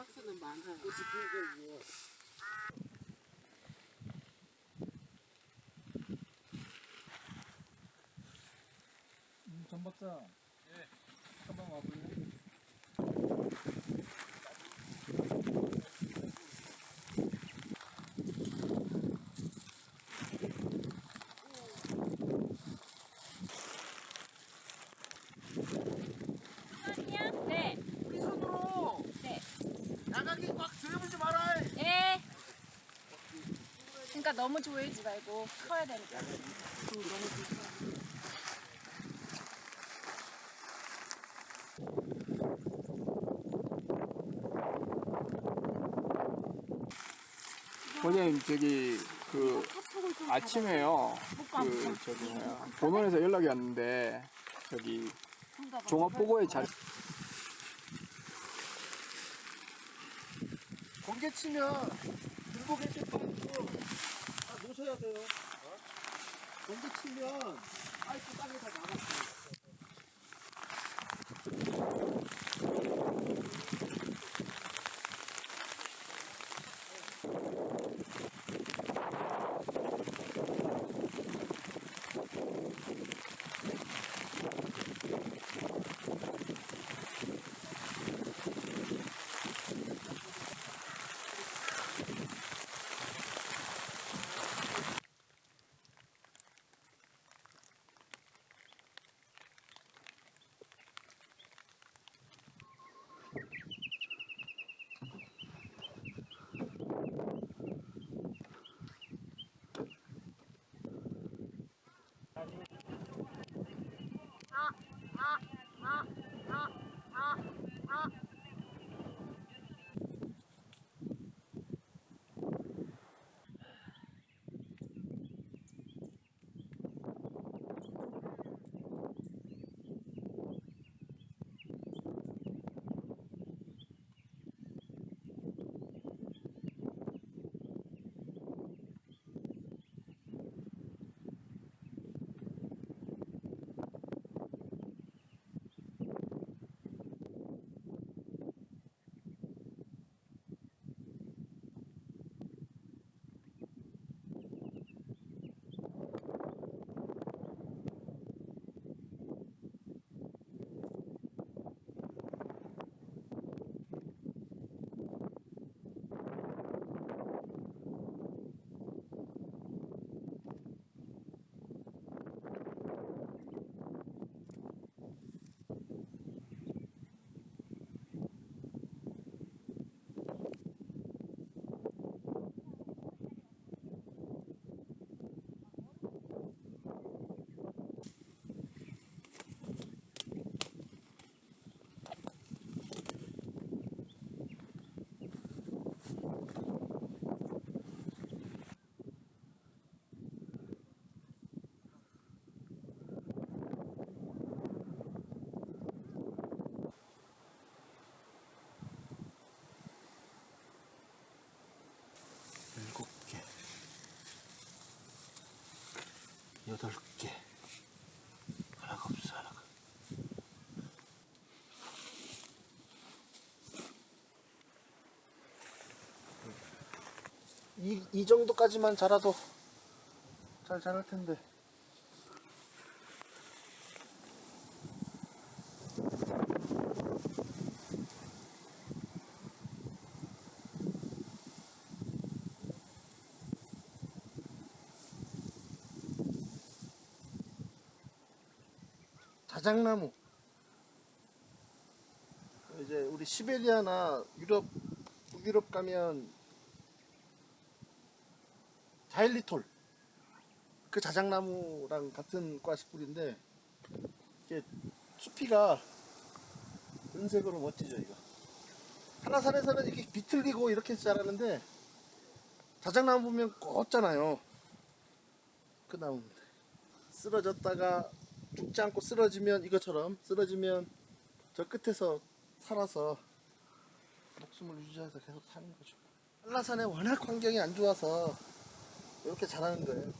박스는 많아요. 전박사. 예. 잠깐만 와볼래? 손이요? 네. 이 손으로 네. 나가기 꽉 들여보지 마라. 예. 그러니까 너무 조이지 말고 커야 되니까. 원장님 저기 그 아침에요. 그 저기 뭐야 본원에서 연락이 왔는데 저기 종합보고에 잘 번개 치면 들고 계실 파이프 다 놓으셔야 돼요. 번개 치면 파이프 땅에 다 나갔어요. 일곱 개, 여덟 개, 하나가 없어 하나가. 이 정도까지만 자라도 잘 자랄 텐데. 자작나무. 이제 우리 시베리아나 유럽, 북유럽 가면 자일리톨 그 자작나무랑 같은 과식 뿌리인데 이게 수피가 은색으로 멋지죠. 이거 한라산에서는 이렇게 비틀리고 이렇게 자라는데 자작나무 보면 꽂잖아요. 그 나무입니다. 쓰러졌다가 죽지 않고 쓰러지면 이것처럼 쓰러지면 저 끝에서 살아서 목숨을 유지해서 계속 사는 거죠. 한라산에 워낙 환경이 안 좋아서 이렇게 자라는 거예요.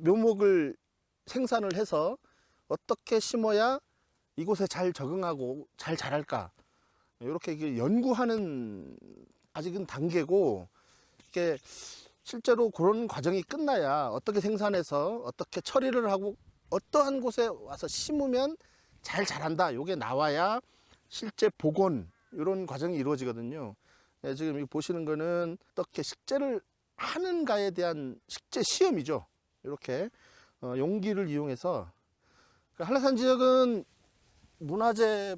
묘목을 생산을 해서 어떻게 심어야 이곳에 잘 적응하고 잘 자랄까, 이렇게 연구하는 아직은 단계고, 이게 실제로 그런 과정이 끝나야 어떻게 생산해서 어떻게 처리를 하고 어떠한 곳에 와서 심으면 잘 자란다, 이게 나와야 실제 복원, 이런 과정이 이루어지거든요. 네, 지금 이 보시는 거는 어떻게 식재를 하는가에 대한 식재 시험이죠. 이렇게 용기를 이용해서. 한라산 지역은 문화재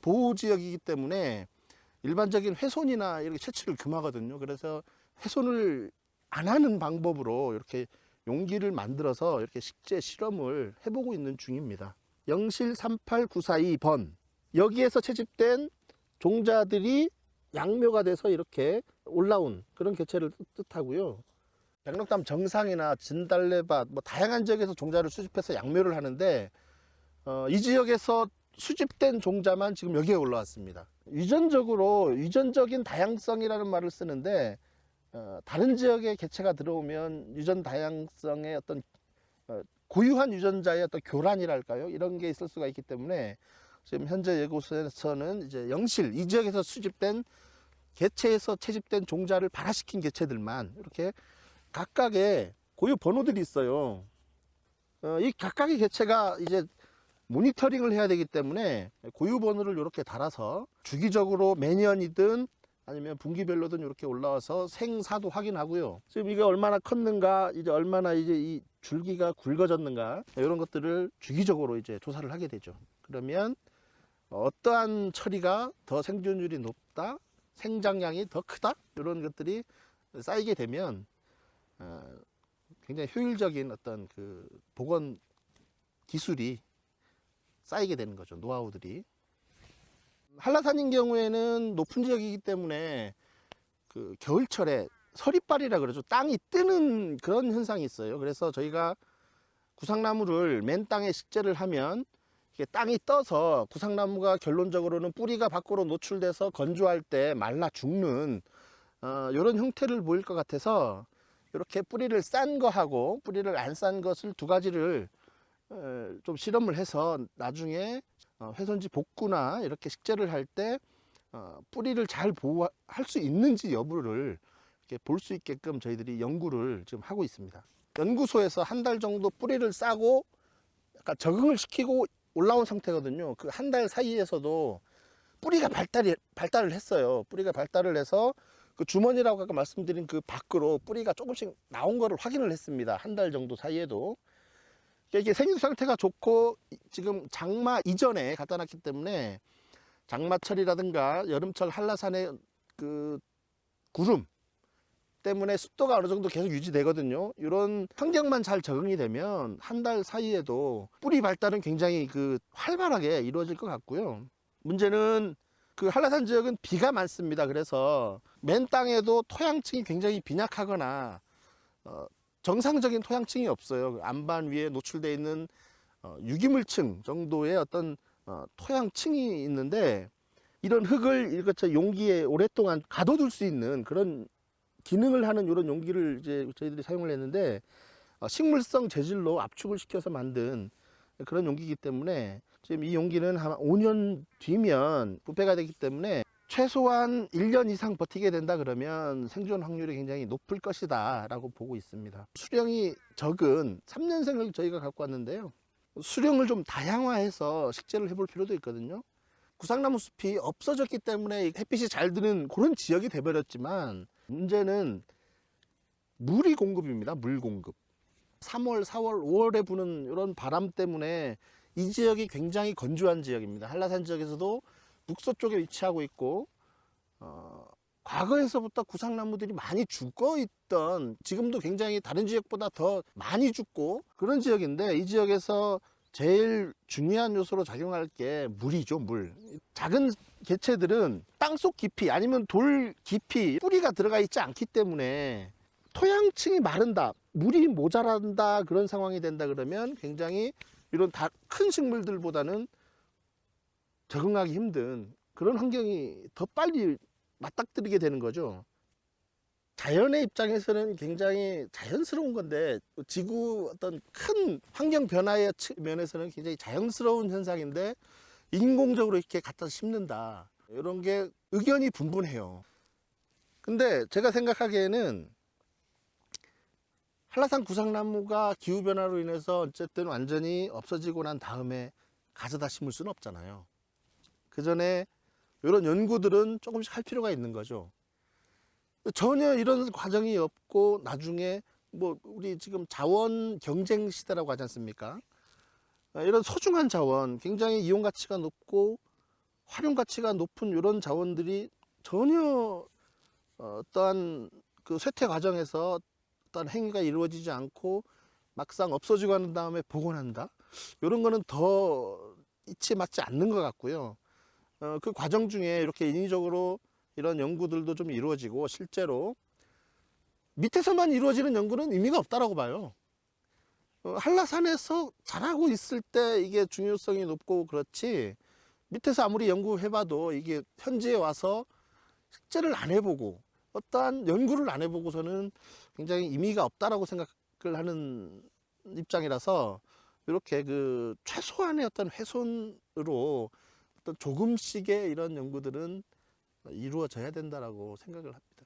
보호 지역이기 때문에 일반적인 훼손이나 이렇게 채취를 금하거든요. 그래서 훼손을 안 하는 방법으로 이렇게 용기를 만들어서 이렇게 식재 실험을 해보고 있는 중입니다. 영실 38942번, 여기에서 채집된 종자들이 양묘가 돼서 이렇게 올라온 그런 개체를 뜻하고요. 백록담 정상이나 진달래밭, 다양한 지역에서 종자를 수집해서 양묘를 하는데, 이 지역에서 수집된 종자만 지금 여기에 올라왔습니다. 유전적인 다양성이라는 말을 쓰는데, 다른 지역의 개체가 들어오면 유전 다양성의 어떤 고유한 유전자의 어떤 교란이랄까요, 이런 게 있을 수가 있기 때문에 지금 현재 연구소에서는 이제 영실, 이 지역에서 수집된 개체에서 채집된 종자를 발화시킨 개체들만 이렇게 각각의 고유 번호들이 있어요. 이 각각의 개체가 이제 모니터링을 해야 되기 때문에 고유 번호를 이렇게 달아서 주기적으로 매년이든 아니면 분기별로든 이렇게 올라와서 생사도 확인하고요. 지금 이게 얼마나 컸는가, 이제 얼마나 이제 이 줄기가 굵어졌는가, 이런 것들을 주기적으로 이제 조사를 하게 되죠. 그러면 어떠한 처리가 더 생존율이 높다, 생장량이 더 크다, 이런 것들이 쌓이게 되면 굉장히 효율적인 어떤 그 복원 기술이 쌓이게 되는 거죠. 노하우들이. 한라산인 경우에는 높은 지역이기 때문에 그 겨울철에 서리빨이라 그러죠. 땅이 뜨는 그런 현상이 있어요. 그래서 저희가 구상나무를 맨 땅에 식재를 하면 이게 땅이 떠서 구상나무가 결론적으로는 뿌리가 밖으로 노출돼서 건조할 때 말라 죽는 이런 형태를 보일 것 같아서, 이렇게 뿌리를 싼 거하고 뿌리를 안 싼 것을 두 가지를 좀 실험을 해서 나중에 훼손지 복구나 이렇게 식재를 할 때 뿌리를 잘 보호할 수 있는지 여부를 이렇게 볼 수 있게끔 저희들이 연구를 지금 하고 있습니다. 연구소에서 한 달 정도 뿌리를 싸고 약간 적응을 시키고 올라온 상태거든요. 그 한 달 사이에서도 뿌리가 발달을 했어요. 뿌리가 발달을 해서 그 주머니라고 아까 말씀드린 그 밖으로 뿌리가 조금씩 나온 거를 확인을 했습니다. 한 달 정도 사이에도. 이게 생육 상태가 좋고 지금 장마 이전에 갖다 놨기 때문에 장마철이라든가 여름철 한라산의 그 구름 때문에 습도가 어느 정도 계속 유지되거든요. 이런 환경만 잘 적응이 되면 한 달 사이에도 뿌리 발달은 굉장히 그 활발하게 이루어질 것 같고요. 문제는 그 한라산 지역은 비가 많습니다. 그래서 맨 땅에도 토양층이 굉장히 빈약하거나 정상적인 토양층이 없어요. 안반 위에 노출되어 있는 유기물층 정도의 어떤 토양층이 있는데, 이런 흙을 이렇게 용기에 오랫동안 가둬둘 수 있는 그런 기능을 하는 이런 용기를 이제 저희들이 사용을 했는데, 식물성 재질로 압축을 시켜서 만든 그런 용기이기 때문에 지금 이 용기는 한 5년 뒤면 부패가 되기 때문에 최소한 1년 이상 버티게 된다 그러면 생존 확률이 굉장히 높을 것이다 라고 보고 있습니다. 수령이 적은 3년생을 저희가 갖고 왔는데요, 수령을 좀 다양화해서 식재를 해볼 필요도 있거든요. 구상나무 숲이 없어졌기 때문에 햇빛이 잘 드는 그런 지역이 돼버렸지만, 문제는 물이 공급입니다. 물 공급. 3월, 4월, 5월에 부는 이런 바람 때문에 이 지역이 굉장히 건조한 지역입니다. 한라산 지역에서도 북서쪽에 위치하고 있고, 과거에서부터 구상나무들이 많이 죽어 있던, 지금도 굉장히 다른 지역보다 더 많이 죽고 그런 지역인데, 이 지역에서 제일 중요한 요소로 작용할 게 물이죠. 물. 작은 개체들은 땅속 깊이 아니면 돌 깊이 뿌리가 들어가 있지 않기 때문에 토양층이 마른다, 물이 모자란다, 그런 상황이 된다 그러면 굉장히 이런 큰 식물들보다는 적응하기 힘든 그런 환경이 더 빨리 맞닥뜨리게 되는 거죠. 자연의 입장에서는 굉장히 자연스러운 건데 지구 어떤 큰 환경 변화의 면에서는 굉장히 자연스러운 현상인데 인공적으로 이렇게 갖다 심는다 이런 게 의견이 분분해요. 근데 제가 생각하기에는 한라산 구상나무가 기후변화로 인해서 어쨌든 완전히 없어지고 난 다음에 가져다 심을 수는 없잖아요. 그 전에 이런 연구들은 조금씩 할 필요가 있는 거죠. 전혀 이런 과정이 없고 나중에 뭐 우리 지금 자원 경쟁 시대라고 하지 않습니까? 이런 소중한 자원, 굉장히 이용 가치가 높고 활용 가치가 높은 이런 자원들이 전혀 어떠한 그 쇠퇴 과정에서 어떤 행위가 이루어지지 않고 막상 없어지고 난 다음에 복원한다? 이런 거는 더 이치에 맞지 않는 것 같고요. 그 과정 중에 이렇게 인위적으로 이런 연구들도 좀 이루어지고 실제로 밑에서만 이루어지는 연구는 의미가 없다라고 봐요. 한라산에서 자라고 있을 때 이게 중요성이 높고 그렇지 밑에서 아무리 연구해봐도 이게 현지에 와서 실제를 안 해보고 어떠한 연구를 안 해보고서는 굉장히 의미가 없다라고 생각을 하는 입장이라서 이렇게 그 최소한의 어떤 훼손으로 어떤 조금씩의 이런 연구들은 이루어져야 된다라고 생각을 합니다.